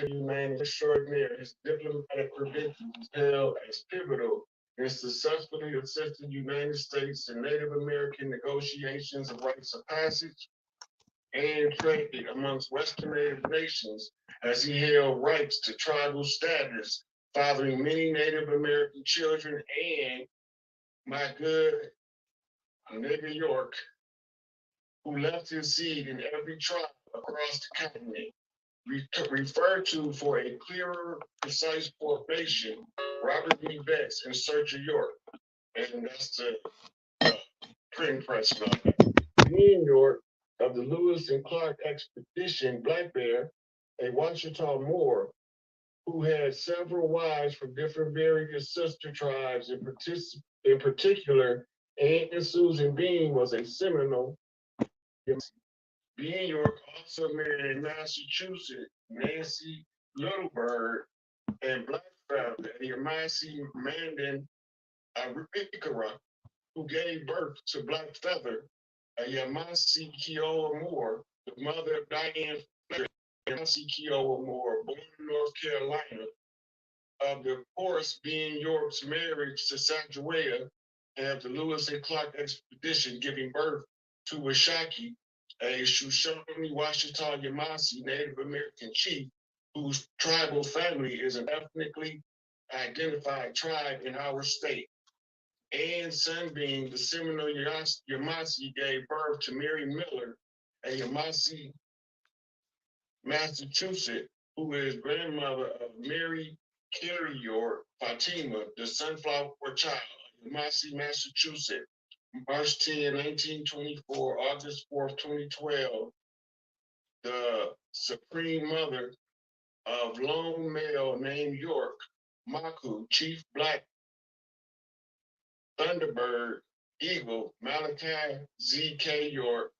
remained extraordinary. His diplomatic credentials held as pivotal in successfully assisting the United States in Native American negotiations of rites of passage and trade amongst Western Native nations as he held rights to tribal status, fathering many Native American children, and my good nigga York, who left his seed in every tribe across the continent. Referred to for a clearer, precise formation, Robert B. Betts in Search of York. And that's the print press number. Being York of the Lewis and Clark expedition, Black Bear, a Washita Moor, who had several wives from different various sister tribes, in particular, Aunt and Susan Bean was a Seminole. Being York also married a Massachusetts, Nancy Littlebird, and Blackfeather, a Yamasi Mandan Arikara, who gave birth to Blackfeather, a Yamasi Kiowa Moore, the mother of Diane Fletcher, Yamasi Kiowa Moore, born in North Carolina, of the course being York's marriage to Sajawea and the Lewis and Clark expedition, giving birth to Washaki, a Shoshone Washita Yamasi Native American chief whose tribal family is an ethnically identified tribe in our state. And Sunbeam, the Seminole Yamasi, gave birth to Mary Miller, a Yamasi, Massachusetts, who is grandmother of Mary Carey York Fatima, the Sunflower Child, Yamasi, Massachusetts, March 10, 1924, August 4th, 2012, the supreme mother of lone male named York, Maku, Chief Black Thunderbird Eagle, Malachi Z.K. York,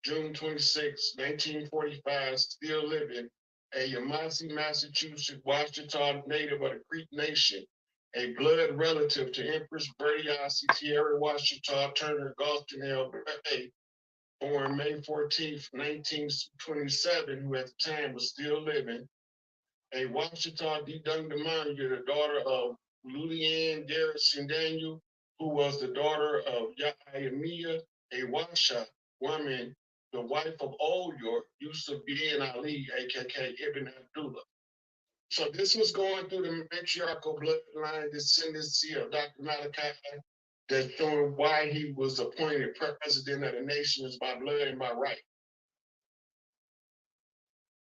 June 26, 1945, still living, a Yamasi, Massachusetts, Washita native of the Creek Nation, a blood relative to Empress Bertiasi Tierra Washita Turner Galston L. Bay, born May 14, 1927, who at the time was still living, a Washita Dundamanya, the daughter of Lulianne Garrison Daniel, who was the daughter of Yahayamiya, a Washa woman, the wife of Old York, Yusuf bin Ali, aka Ibn Abdullah. So this was going through the matriarchal bloodline descendancy of Dr. Malachi, that's showing why he was appointed president of the nations by blood and by right.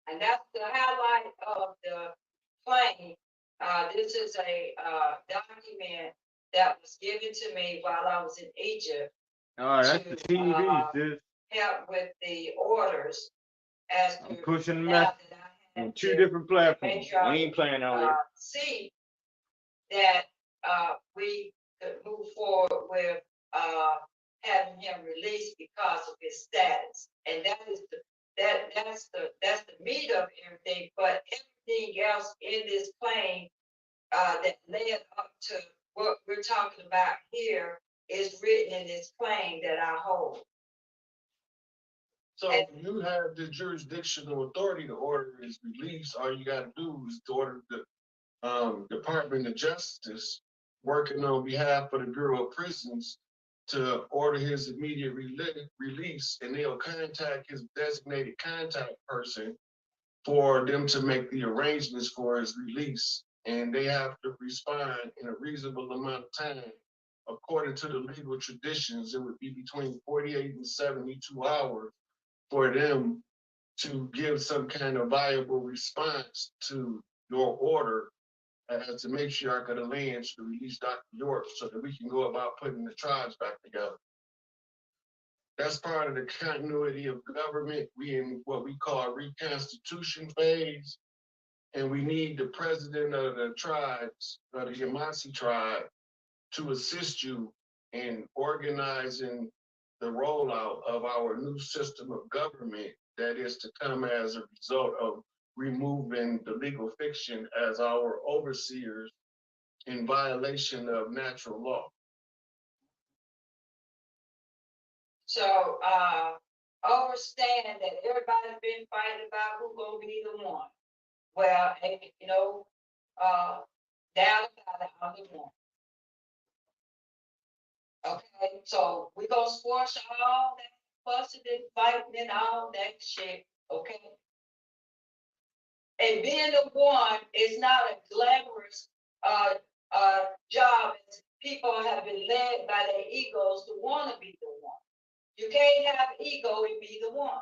And that's the highlight of the claim. This is a document that was given to me while I was in Egypt. Oh, that's the TV, sis. Help with the orders as I'm pushing the message on 2 different platforms. We ain't playing on it. See that we could move forward with having him released because of his status, and that is that's the meat of everything. But everything else in this claim that led up to what we're talking about here is written in this claim that I hold. So you have the jurisdictional authority to order his release. All you got to do is to order the Department of Justice, working on behalf of the Bureau of Prisons, to order his immediate release, and they'll contact his designated contact person for them to make the arrangements for his release. And they have to respond in a reasonable amount of time. According to the legal traditions, it would be between 48 and 72 hours for them to give some kind of viable response to your order as the matriarch of the land to release Dr. York so that we can go about putting the tribes back together. That's part of the continuity of government. We in what we call a reconstitution phase, and we need the president of the tribes, of the Yamasi tribe, to assist you in organizing the rollout of our new system of government that is to come as a result of removing the legal fiction as our overseers in violation of natural law. So understand that everybody's been fighting about who's gonna be the one. well, and, you know, down about I'm the one. Okay, so we gonna squash all that fussing and fighting and all that shit, okay? And being the one is not a glamorous job. People have been led by their egos to want to be the one. You can't have ego and be the one.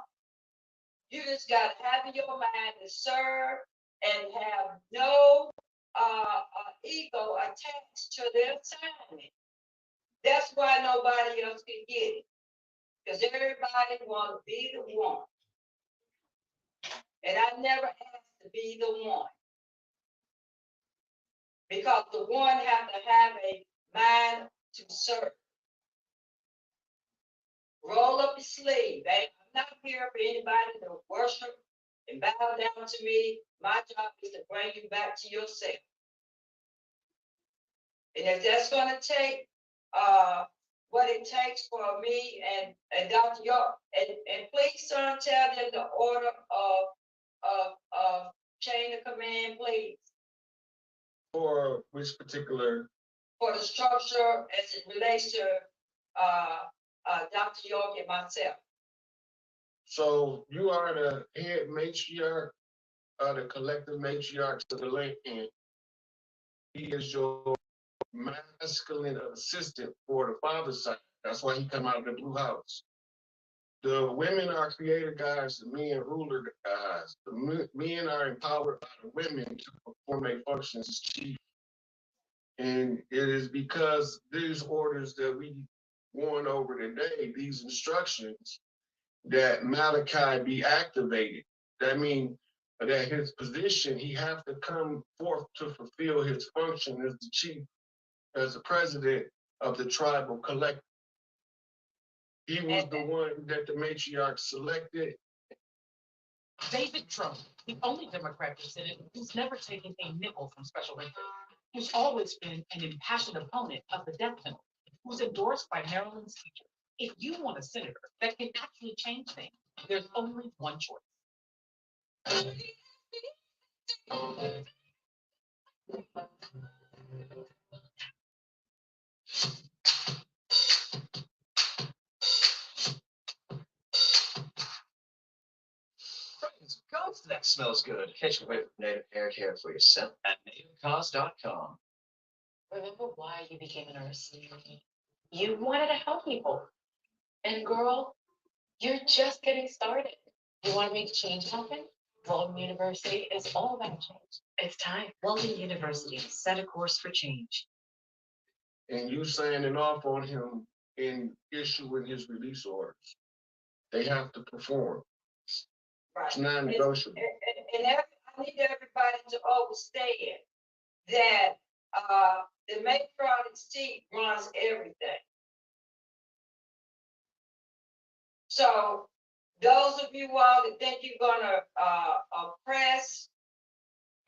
You just got to have in your mind to serve and have no ego attached to the assignment. That's why nobody else can get it. Because everybody want to be the one. And I never asked to be the one. Because the one have to have a mind to serve. Roll up your sleeve. I'm not here for anybody to worship and bow down to me. My job is to bring you back to yourself. And if that's going to take what it takes for me and Dr. York, and please, son, tell them the order of chain of command, please. For which particular? For the structure as it relates to Dr. York and myself. So you are the head matriarch, the collective matriarch of the land. He is your masculine assistant for the father's side. That's why he come out of the blue house. The women are creator guys, the men ruler guys. The men are empowered by the women to perform their functions as chief. And it is because these orders that we won over today, these instructions, that Malachi be activated. That means that his position, he have to come forth to fulfill his function as the chief, as the president of the tribal collective. He was the one that the matriarch selected. David Trump, the only Democrat president who's never taken a nickel from special interest, who's always been an impassioned opponent of the death penalty, who's endorsed by Maryland's teachers. If you want a senator that can actually change things, there's only one choice. Ghost, that smells good. Catch away with native hair care for yourself at nativecause.com. Remember why you became a nurse? You wanted to help people. And girl, you're just getting started. You want to make change happen? Walden University is all about change. It's time. Walden University set a course for change. And you signing off on him in issuing his release orders. They have to perform. Right. It's non-negotiable. And I need everybody to understand that the matriarch seat runs everything. So those of you all that think you're gonna oppress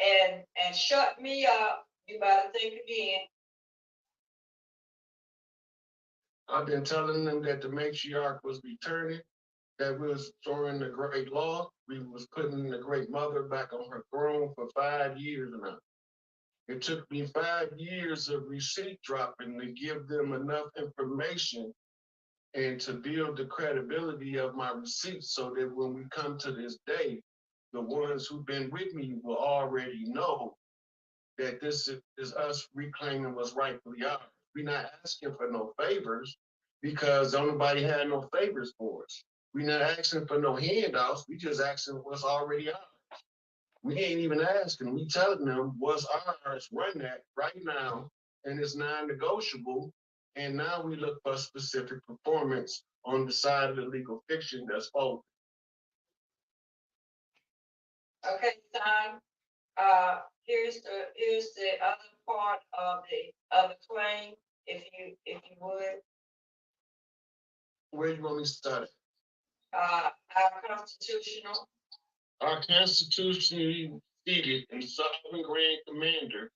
and shut me up, you better think again. I've been telling them that the matriarch was returning, that we was throwing the great law. We was putting the great mother back on her throne for 5 years now. It took me 5 years of receipt dropping to give them enough information and to build the credibility of my receipts so that when we come to this day, the ones who've been with me will already know that this is us reclaiming what's rightfully ours. We're not asking for no favors because nobody had no favors for us. We're not asking for no handouts. We just asking what's already ours. We ain't even asking. We telling them what's ours, run that right now, and it's non-negotiable. And now we look for specific performance on the side of the legal fiction that's open. Okay, son. Here's the other part of the claim, if you would. Where you want me to start? Our constitutional. Our constitutionally seated and sovereign grand commander,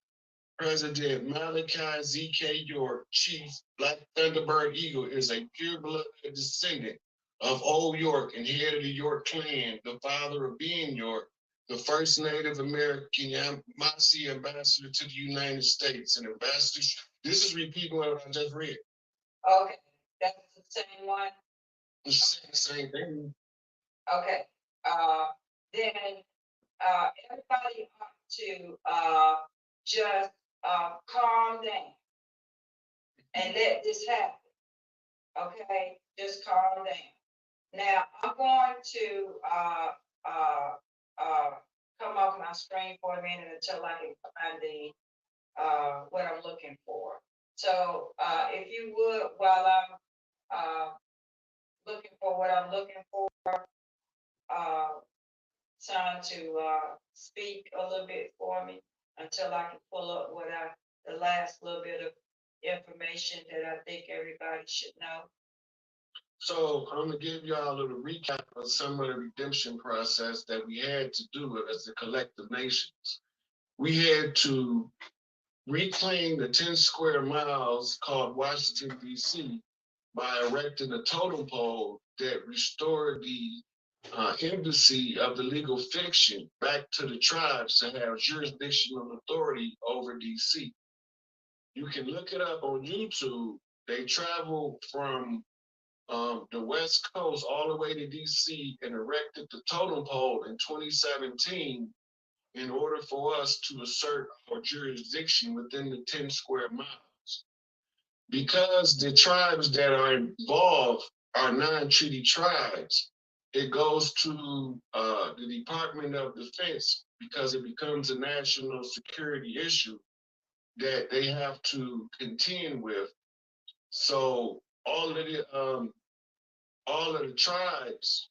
President Malachi Z.K. York, Chief Black Thunderbird Eagle, is a pure-blooded descendant of Old York and head of the York clan, the father of being York, the first Native American Massey ambassador to the United States, and ambassador. This is repeating what I just read. Okay, that's the same one. It's the same thing. Okay, then, everybody ought to, just, calm down and let this happen. Okay, just calm down. Now, I'm going to, come off my screen for a minute until I can find the, what I'm looking for. So, if you would, while I'm, looking for what I'm looking for, trying to, speak a little bit for me until I can pull up the last little bit of information that I think everybody should know. So I'm gonna give y'all a little recap of some of the redemption process that we had to do as the collective nations. We had to reclaim the 10 square miles called Washington, D.C. by erecting a totem pole that restored the embassy of the legal fiction back to the tribes to have jurisdictional authority over D.C. You can look it up on YouTube. They traveled from the West Coast all the way to DC and erected the totem pole in 2017 in order for us to assert our jurisdiction within the 10 square miles. Because the tribes that are involved are non-treaty tribes, it goes to the Department of Defense because it becomes a national security issue that they have to contend with. So all of the tribes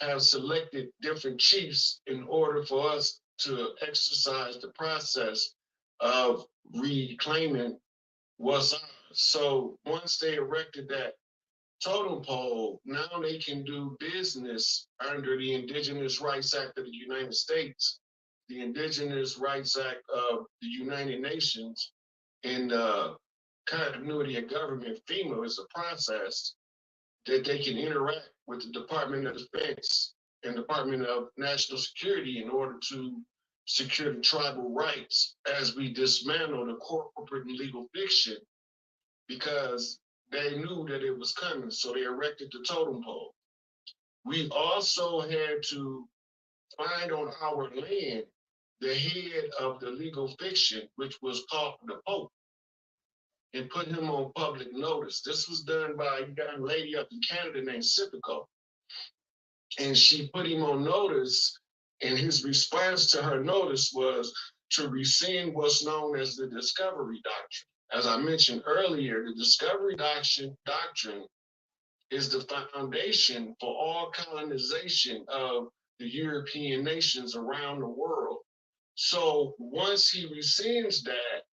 have selected different chiefs in order for us to exercise the process of reclaiming what's ours. So once they erected that totem pole, now they can do business under the Indigenous Rights Act of the United States, the Indigenous Rights Act of the United Nations, and continuity of government. FEMA is a process that they can interact with the Department of Defense and Department of National Security in order to secure the tribal rights as we dismantle the corporate and legal fiction, because they knew that it was coming, so they erected the totem pole. We also had to find on our land the head of the legal fiction, which was called the Pope, and put him on public notice. This was done by a young lady up in Canada named Sipico. And she put him on notice, and his response to her notice was to rescind what's known as the discovery doctrine. As I mentioned earlier, the discovery doctrine is the foundation for all colonization of the European nations around the world. So once he rescinds that,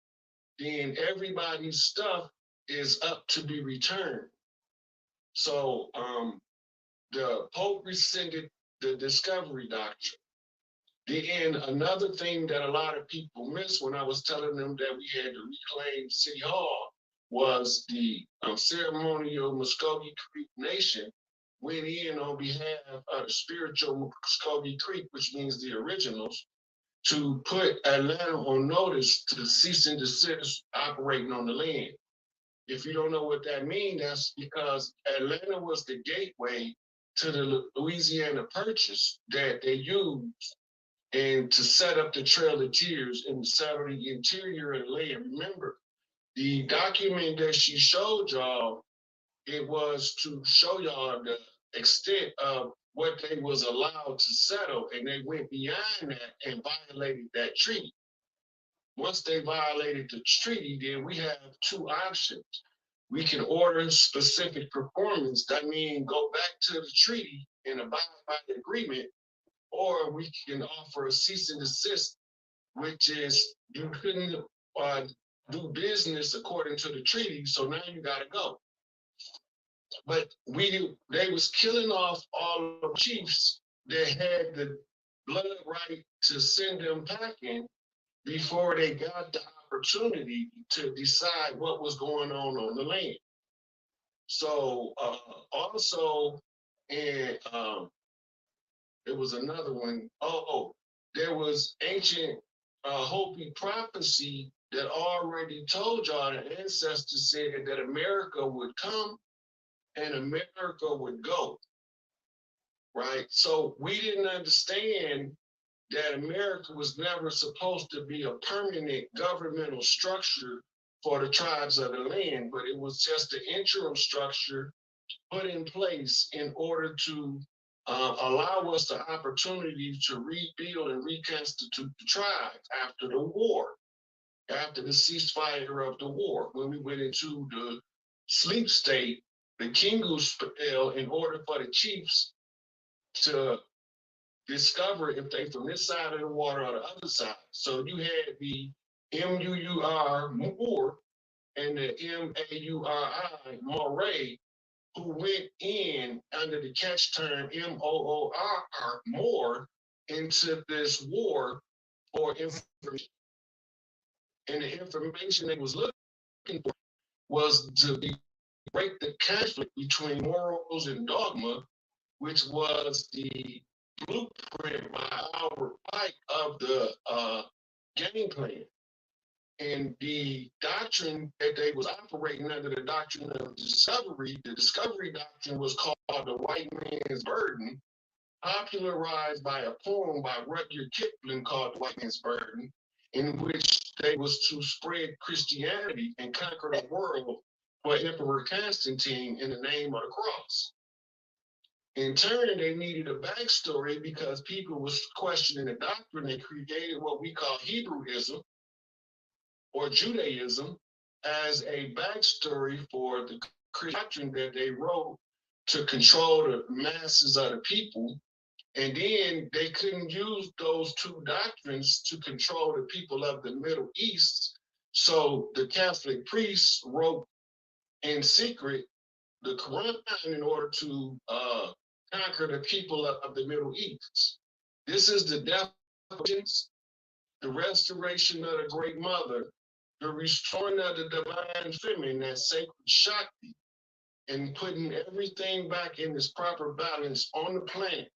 then everybody's stuff is up to be returned. So the Pope rescinded the discovery doctrine. Then another thing that a lot of people miss when I was telling them that we had to reclaim City Hall was the ceremonial Muskogee Creek Nation went in on behalf of the spiritual Muskogee Creek, which means the originals, to put Atlanta on notice to cease and desist operating on the land. If you don't know what that means, that's because Atlanta was the gateway to the Louisiana Purchase that they used and to set up the Trail of Tears and sever the interior of the land. Remember, the document that she showed y'all, it was to show y'all the extent of what they was allowed to settle, and they went beyond that and violated that treaty. Once they violated the treaty, then we have two options. We can order specific performance. That means go back to the treaty and abide by the agreement, or we can offer a cease and desist, which is you couldn't do business according to the treaty, so now you got to go. But they was killing off all the chiefs that had the blood right to send them packing before they got the opportunity to decide what was going on the land. So also, and it was another one. there was ancient Hopi prophecy that already told y'all the ancestors said that America would come and America would go, right? So we didn't understand that America was never supposed to be a permanent governmental structure for the tribes of the land, but it was just an interim structure put in place in order to allow us the opportunity to rebuild and reconstitute the tribes after the war, after the ceasefire of the war. When we went into the sleep state, the Kingus fell in order for the chiefs to discover if they from this side of the water or the other side. So you had the M-U-U-R, Moor, and the M-A-U-R-I, Moray, who went in under the catch term M-O-O-R-R, more, into this war for information. And the information they was looking for was to break the conflict between morals and dogma, which was the blueprint by our fight of the game plan. And the doctrine that they was operating under, the doctrine of discovery, the discovery doctrine was called the white man's burden, popularized by a poem by Rudyard Kipling called The White Man's Burden, in which they was to spread Christianity and conquer the world for Emperor Constantine in the name of the cross. In turn, they needed a backstory because people was questioning the doctrine. They created what we call Hebrewism or Judaism as a backstory for the doctrine that they wrote to control the masses of the people. And then they couldn't use those two doctrines to control the people of the Middle East. So the Catholic priests wrote in secret the Quran in order to conquer the people of the Middle East. This is the definitions, the restoration of the Great Mother, the restoring of the divine feminine, that sacred Shakti, and putting everything back in its proper balance on the planet.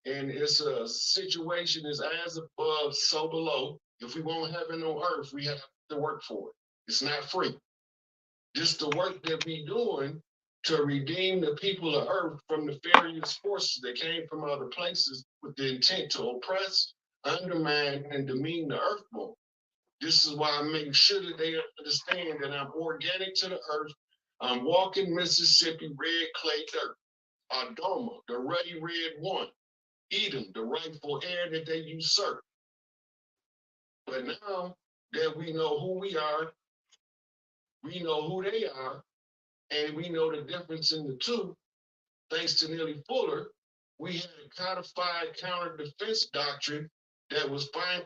And it's a situation is as above, so below. If we want heaven on earth, we have to work for it. It's not free. Just the work that we doing to redeem the people of earth from the nefarious forces that came from other places with the intent to oppress, undermine, and demean the earthborn. This is why I'm making sure that they understand that I'm organic to the earth. I'm walking Mississippi red clay dirt. Adoma, the ruddy red one. Edom, the rightful heir that they usurp. But now that we know who we are, we know who they are, and we know the difference in the two, thanks to Neely Fuller, we had a codified counter defense doctrine that was fine.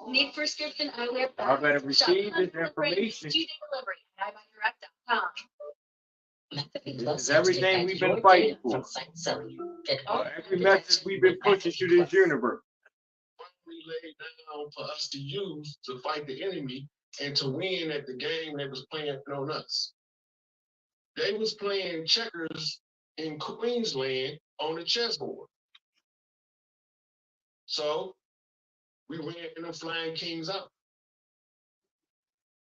Need prescription eyewear. I better receive this information. Delivery. EyeBuyDirect.com. This is everything we've been fighting for. Every message we've been pushing through this universe. Laid down for us to use to fight the enemy and to win at the game they was playing on us. They was playing checkers in Queensland on the chessboard. So we ran them flying kings out.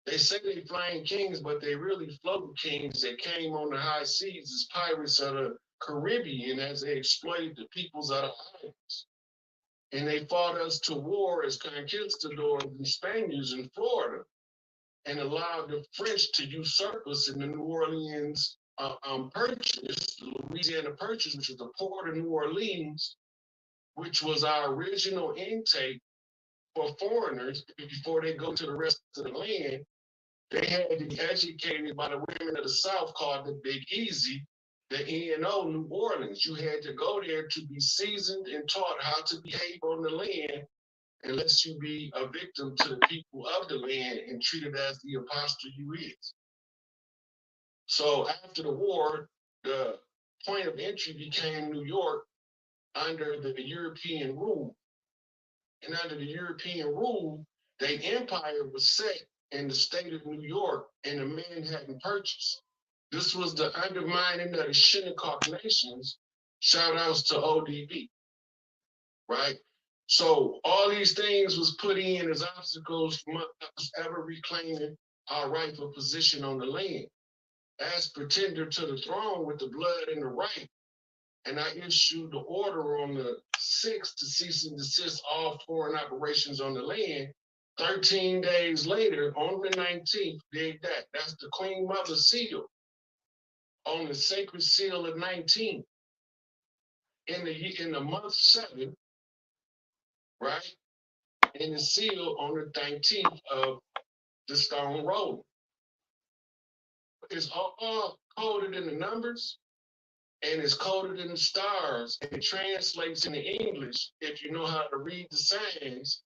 They say they flying kings, but they really floating kings that came on the high seas as pirates of the Caribbean as they exploited the peoples of the islands. And they fought us to war as conquistadors and Spaniards in Florida and allowed the French to usurp us in the New Orleans Purchase, the Louisiana Purchase, which is the port of New Orleans, which was our original intake for foreigners before they go to the rest of the land. They had to be educated by the women of the South called the Big Easy, the E&O New Orleans. You had to go there to be seasoned and taught how to behave on the land unless you be a victim to the people of the land and treated as the apostle you is. So after the war, the point of entry became New York under the European rule. And under the European rule, the empire was set in the state of New York in the Manhattan Purchase. This was the undermining of the Shinnecock Nations. Shout outs to ODB, right? So all these things was put in as obstacles from us ever reclaiming our rightful position on the land. As pretender to the throne with the blood and the right, and I issued the order on the 6th to cease and desist all foreign operations on the land. 13 days later, on the 19th, did that. That's the Queen Mother seal on the sacred seal of 19 in the month 7, right? And the seal on the 19th of the stone rolling. It's all coded in the numbers. And it's coded in the stars, and it translates into English. If you know how to read the signs,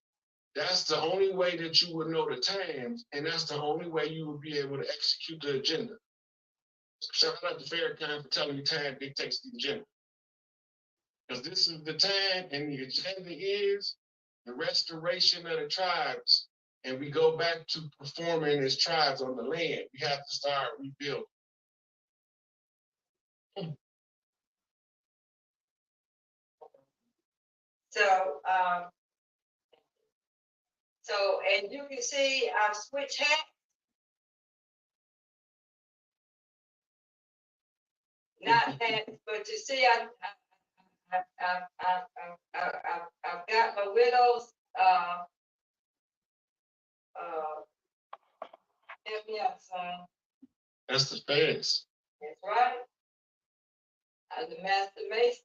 that's the only way that you would know the times, and that's the only way you would be able to execute the agenda. Shout out to Farrakhan for telling me time dictates the agenda. Because this is the time, and the agenda is the restoration of the tribes, and we go back to performing as tribes on the land. We have to start rebuilding. So, and you can see I've switched hats. Not hats, but you see I've got my widow's, help me out, son. That's the feds. That's right. I'm the master mason.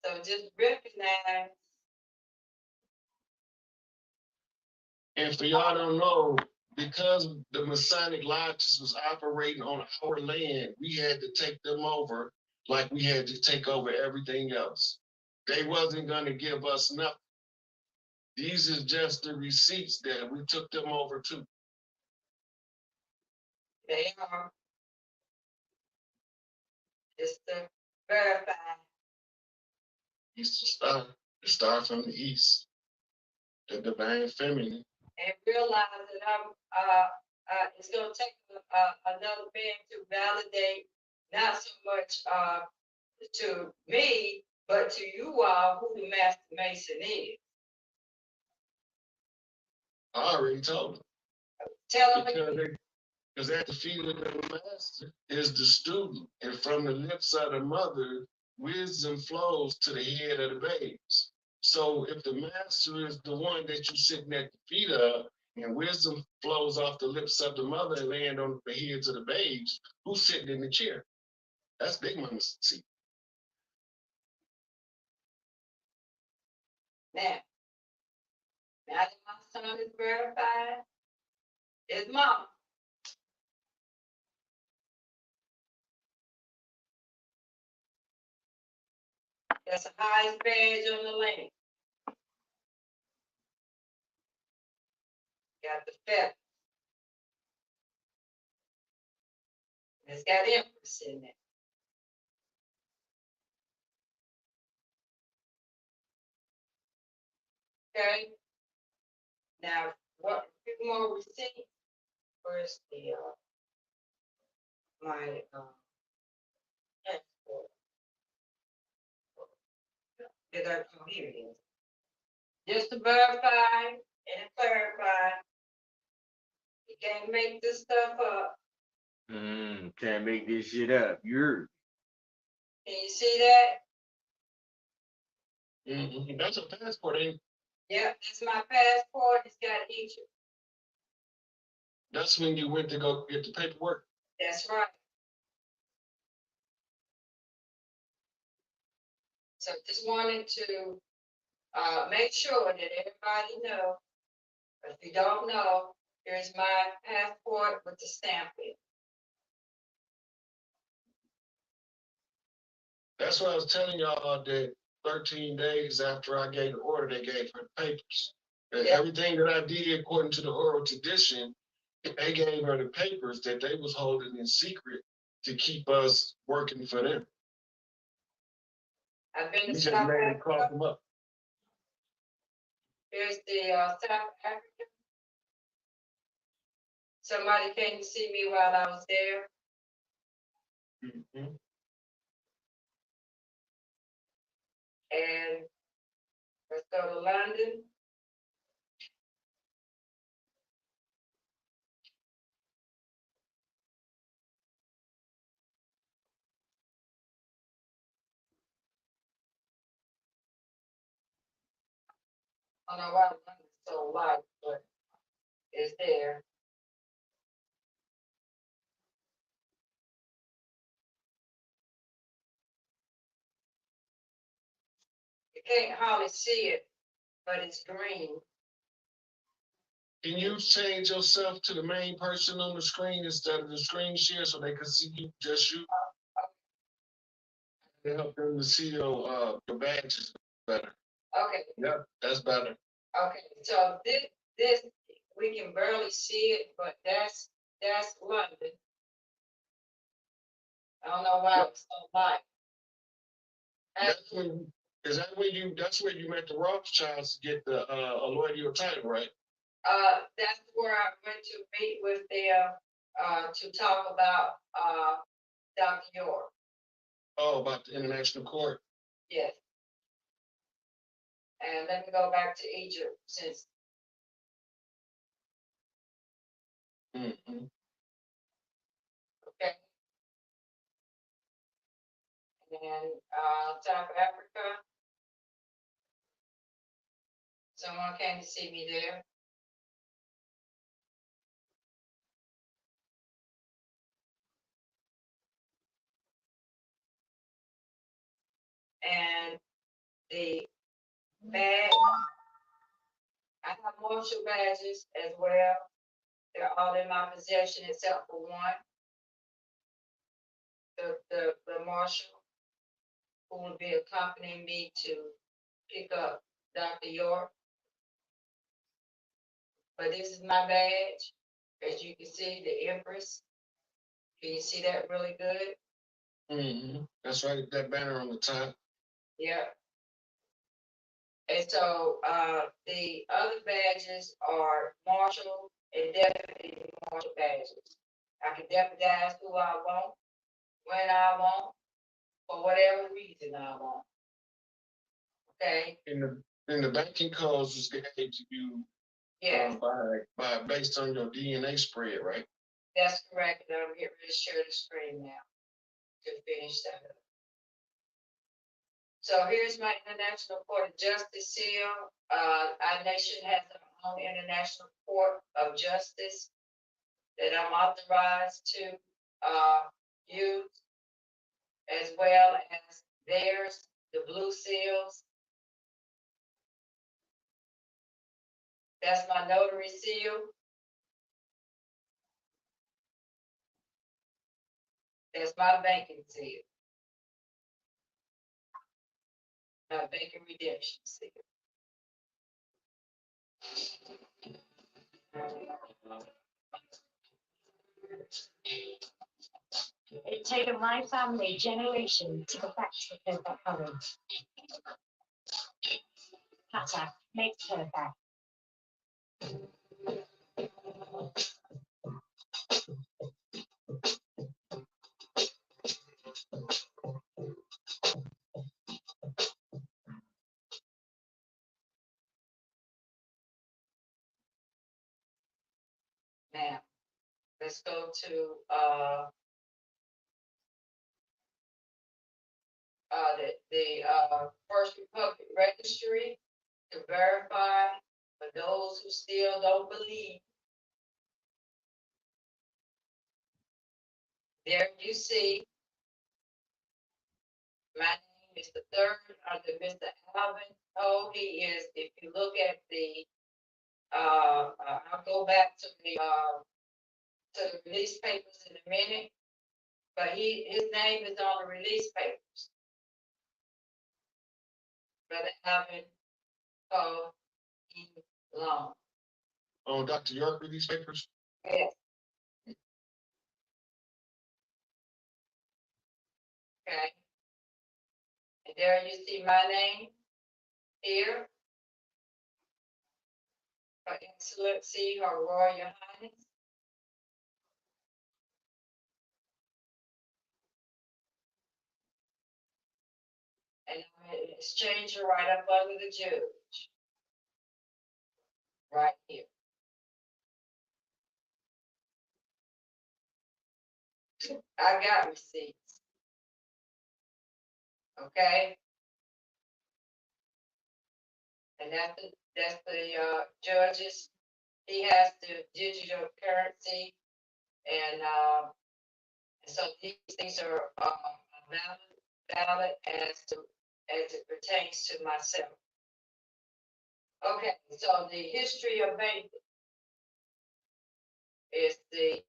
So just recognize. And for y'all don't know, because the Masonic lodges was operating on our land, we had to take them over like we had to take over everything else. They wasn't gonna give us nothing. These is just the receipts that we took them over to. They are. Just to verify. It's the star from the east, the divine feminine. And realize that it's gonna take another man to validate, not so much to me, but to you all who the master mason is. I already told them. Tell them. Because at the feet of the master is the student, and from the lips of the mother, wisdom flows to the head of the babes. So if the master is the one that you're sitting at the feet of, and wisdom flows off the lips of the mother and land on the heads of the babes, who's sitting in the chair? That's Big Mama's seat. Now that my son is verified, his mom. That's the highest badge on the land. Got the feather. It's got Empress in it. Okay. Now, what few more receipts? Where's the my export? Did I come here? It is. Just to verify and clarify. You can't make this stuff up. Can't make this shit up. You're. Can you see that? Mm-hmm. That's a passport, ain't it? Yep, that's my passport. It's got Egypt. That's when you went to go get the paperwork. That's right. So just wanted to make sure that everybody knows. But if you don't know, here's my passport with the stamp in. That's what I was telling y'all that 13 days after I gave the order, they gave her the papers. And Yeah. everything that I did according to the oral tradition, they gave her the papers that they was holding in secret to keep us working for them. I've been We to just South made it cross Africa. them up. Here's the South Africa. Somebody came to see me while I was there. Mhm. And let's go to London. I don't know why London's so light, but it's there. You can't hardly see it, but it's green. Can you change yourself to the main person on the screen instead of the screen share so they can see you, just you? To help them to see your badges better. Okay, Yep, that's better. okay, so this, we can barely see it, but that's London. I don't know why it's so light. That's when, is that when you, that's where you met the Rothschilds to get the, allure your title, right? That's where I went to meet with them, to talk about, Dr. York. Oh, about the international court. Yes. And let me go back to Egypt since, Mhm. okay. And, South Africa. Someone came to see me there. And the badge, I have marshal badges as well. They're all in my possession except for one. The marshal who will be accompanying me to pick up Dr. York. But this is my badge. As you can see, the Empress. Can you see that really good? That's right, that banner on the top. Yeah. And so, the other badges are marshal and deputy marshal badges. I can deputize who I want, when I want, for whatever reason I want. Okay, In the banking codes is gave to you yeah, by based on your DNA spread, right? that's correct. And I'm getting ready to share the screen now to finish that up. So here's my International Court of Justice seal. Our nation has our own International Court of Justice that I'm authorized to use, as well as theirs, the blue seals. That's my notary seal. That's my banking seal. My banking redemption seal. It taken my family generation to perfect the perfect coloring. Pattern makes perfect. Now, let's go to the First Republic Registry to verify for those who still don't believe. There you see, my name is the third under Mr. Alvin. Oh, he is, if you look at the, I'll go back to the release papers in a minute, but his name is on the release papers. Brother Alvin, oh, he long. Oh, Dr. York with these papers? Yes. Okay. And there you see my name here. Her Excellency, Her Royal Highness. Exchange it right up under the judge. Right here. I got receipts. Okay? And that's the judges. He has the digital currency, and so these things are valid as it pertains to myself. Okay, so the history of banking is the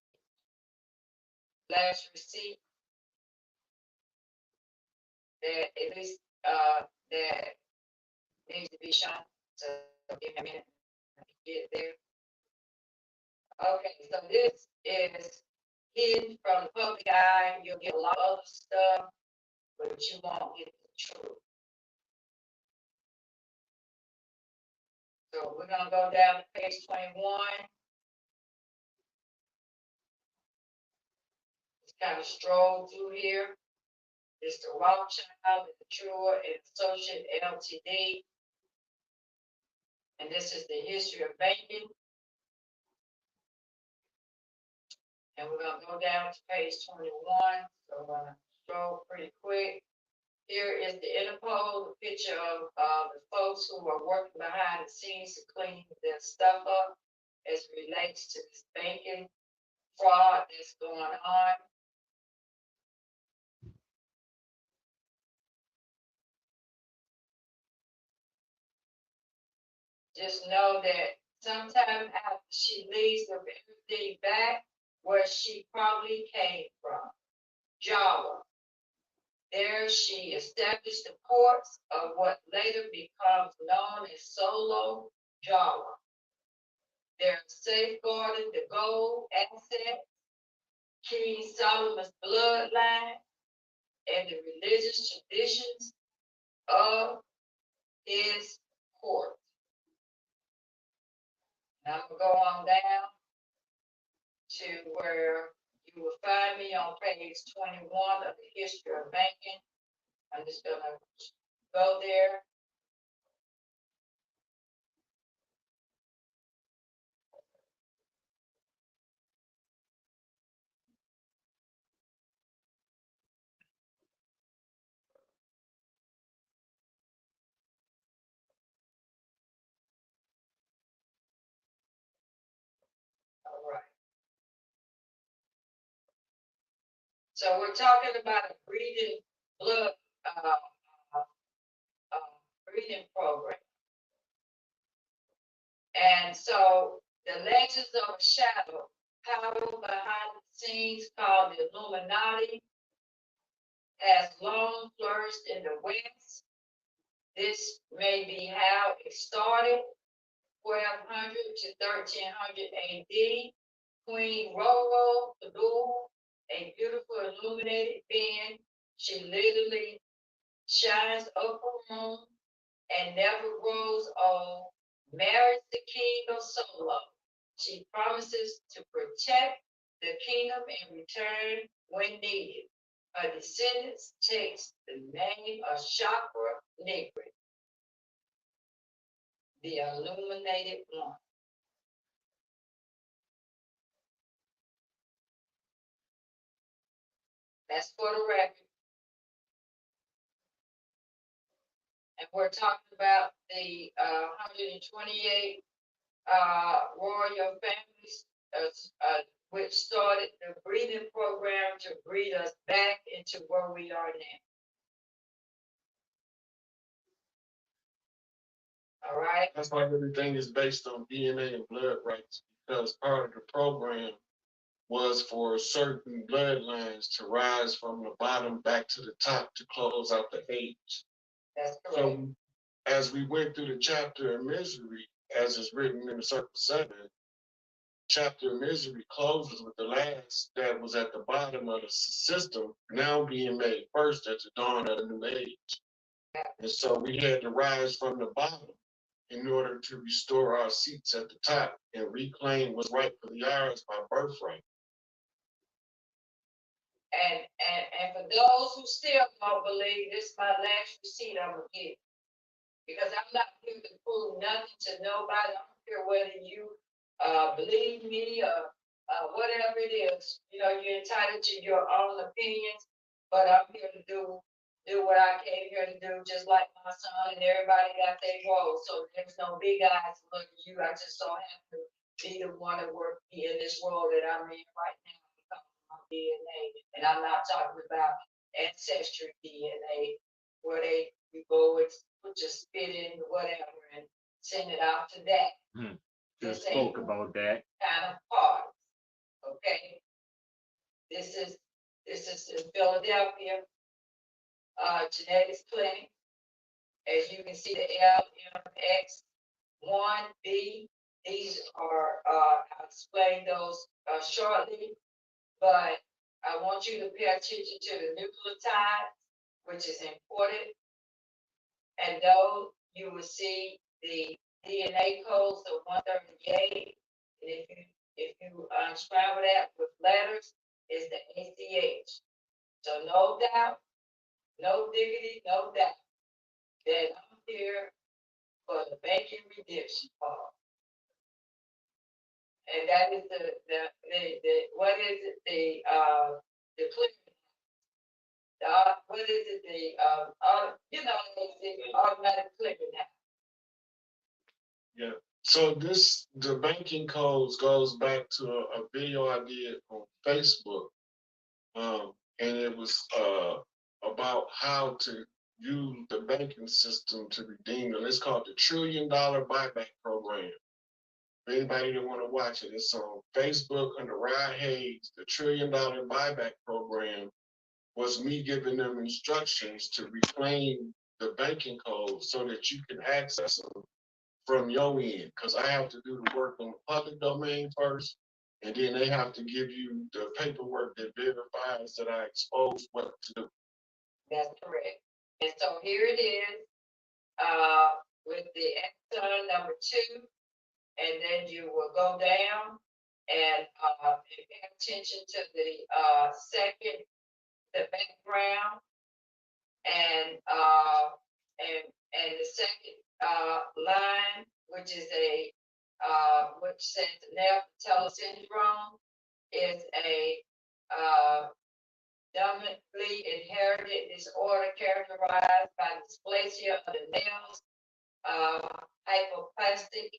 last receipt that at least that needs to be shown. So give me a minute to get there. Okay, so this is hidden from the public eye. You'll get a lot of other stuff, but you won't get the truth. So we're gonna go down to page 21. Just kind of stroll through here. It's the Rothschild, the True and Associate Ltd. And this is the history of banking. And we're gonna go down to page 21. So I'm gonna scroll pretty quick. Here is the Interpol, the picture of the folks who are working behind the scenes to clean their stuff up as it relates to this banking fraud that's going on. Just know that sometime after she leaves with everything back where she probably came from, Java. There she established the ports of what later becomes known as Solo Java. They're safeguarding the gold asset, King Solomon's bloodline, and the religious traditions of his court. Now I'm gonna go on down to where you will find me on page 21 of the history of banking. I'm just gonna go there. All right. So we're talking about a breeding blood breeding program. And so the legends of a shadow, power behind the scenes called the Illuminati, has long flourished in the West. This may be how it started, 1200 to 1300 AD. Queen Roro, a beautiful illuminated being, she literally shines up her room and never grows old, marries the king of Solo. She promises to protect the kingdom in return when needed. Her descendants takes the name of Chakra Negri, the illuminated one. That's for the record. And we're talking about the 128 royal families, which started the breeding program to breed us back into where we are now. All right. That's why everything is based on DNA and blood rights, because part of the program was for certain bloodlines to rise from the bottom back to the top to close out the age. That's correct. So as we went through the chapter of misery, as is written in the Circle 7, chapter of misery closes with the last that was at the bottom of the system now being made first at the dawn of the new age. And so we had to rise from the bottom in order to restore our seats at the top and reclaim what's rightfully ours by birthright. And for those who still don't believe, this is my last receipt I'm gonna get. Because I'm not here to prove nothing to nobody. I don't care whether you believe me or whatever it is. You know, you're entitled to your own opinions, but I'm here to do what I came here to do, just like my son and everybody got their role. So there's no big eyes to look at you. I just so happen to be the one that work in this world that I'm in right now because of my DNA. And I'm not talking about ancestry DNA, where you go and put your spit in whatever and send it out to that. Just spoke about that. Kind of part. Okay. This is in Philadelphia. Genetics clinic. As you can see, the LMX1B, these are, I'll explain those shortly, but I want you to pay attention to the nucleotides, which is important. And though you will see the DNA codes of 138, and if you unscramble that with letters, is the ACH. So no doubt, no diggity, no doubt that I'm here for the banking redemption part. And that is the what is it, the clearing, what is it, you know, the automatic clearing now. Yeah. So the banking codes goes back to a video I did on Facebook. And it was about how to use the banking system to redeem them. It's called the $1 trillion buyback program. For anybody that want to watch it, it's on Facebook under Rod Hayes. The $1 trillion buyback program was me giving them instructions to reclaim the banking code so that you can access them from your end. Because I have to do the work on the public domain first, and then they have to give you the paperwork that verifies that I exposed what to do. That's correct. And so here it is, with the exon number 2, and then you will go down and pay attention to the second, the background, and the second line, which is which says the Neanderthal syndrome is a dominantly inherited disorder characterized by dysplasia of the nails, hypoplastic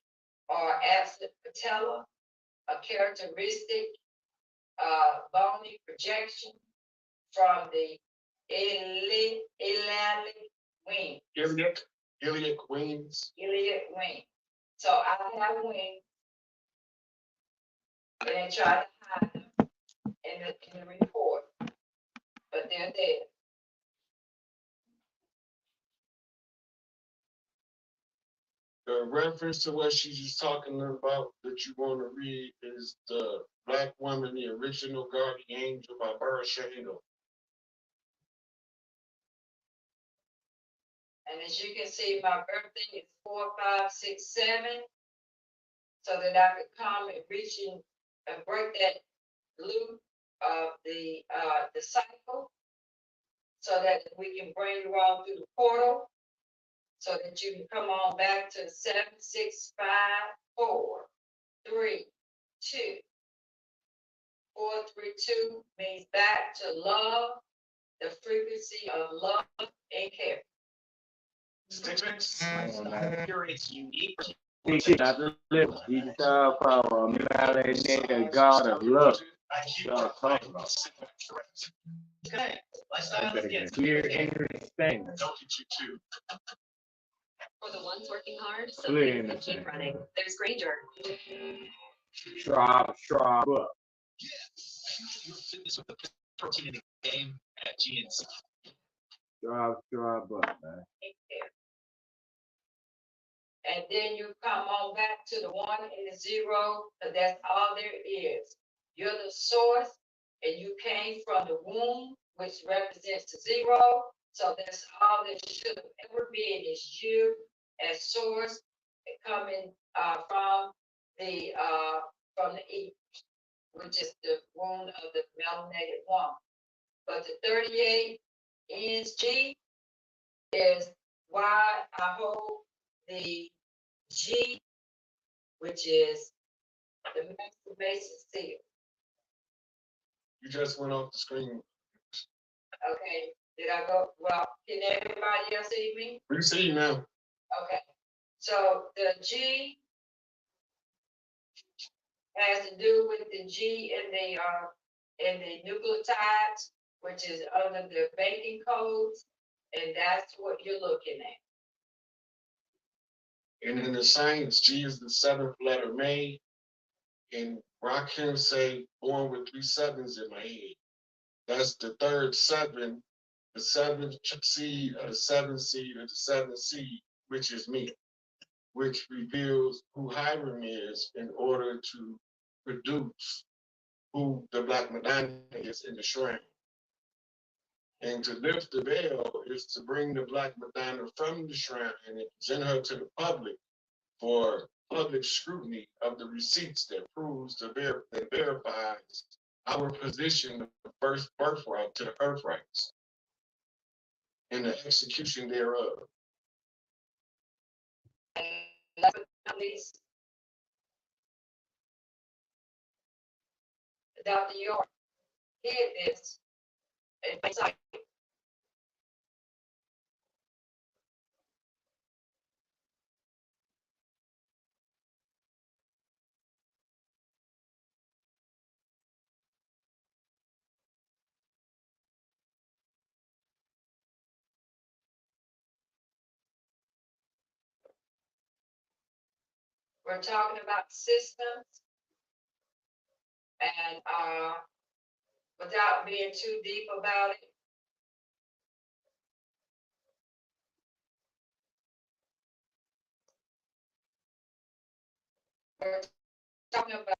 or absent patella, a characteristic bony projection from the iliac wing. Iliac wings. Iliac wing. So I have wings, and they try to hide them in the report, but they're there. The reference to what she's just talking about that you want to read is the Black Woman, the Original Guardian Angel by Bara Shahino. And as you can see, my birthday is 4, 5, 6, 7, so that I could come and reach in and break that loop of the cycle, so that we can bring you all through the portal, so that you can come on back to 7, 6, 5, 4, 3, 2. 4, 3, 2 means back to love, the frequency of love and care. Curates unique. Not to live. He's the power, melanated God of love. Y'all talking about. Okay, let's I better get clear and understand. Don't get you too. For the ones working hard, so Clear things and can keep understand. running. There's Granger. Shrub up. your fitness with the protein in the game at GNC. Shrub up, man. And then you come on back to the 1 and the 0, because that's all there is. You're the source, and you came from the womb, which represents the 0. So that's all there should have ever been is you as source coming from the E, which is the womb of the melanated woman. But the 38 ends G is why I hold the G, which is the masturbation seal. You just went off the screen. Okay, did I go? Well, can everybody else see me? We see you now. Okay, so the G has to do with the G in the nucleotides, which is under the banking codes, and that's what you're looking at. And in the science, G is the seventh letter made. And Rakim say, born with 3 sevens in my head. That's the third seven, the seventh seed of the seventh seed of the seventh seed, which is me, which reveals who Hiram is in order to produce who the Black Madonna is in the shrine. And to lift the veil is to bring the Black Madonna from the shrine and present her to the public for public scrutiny of the receipts that proves that verifies our position of the first birthright to the earth rights and the execution thereof. And last but not least, Dr. York hid this in plain sight. We're talking about systems and without being too deep about it, we're talking about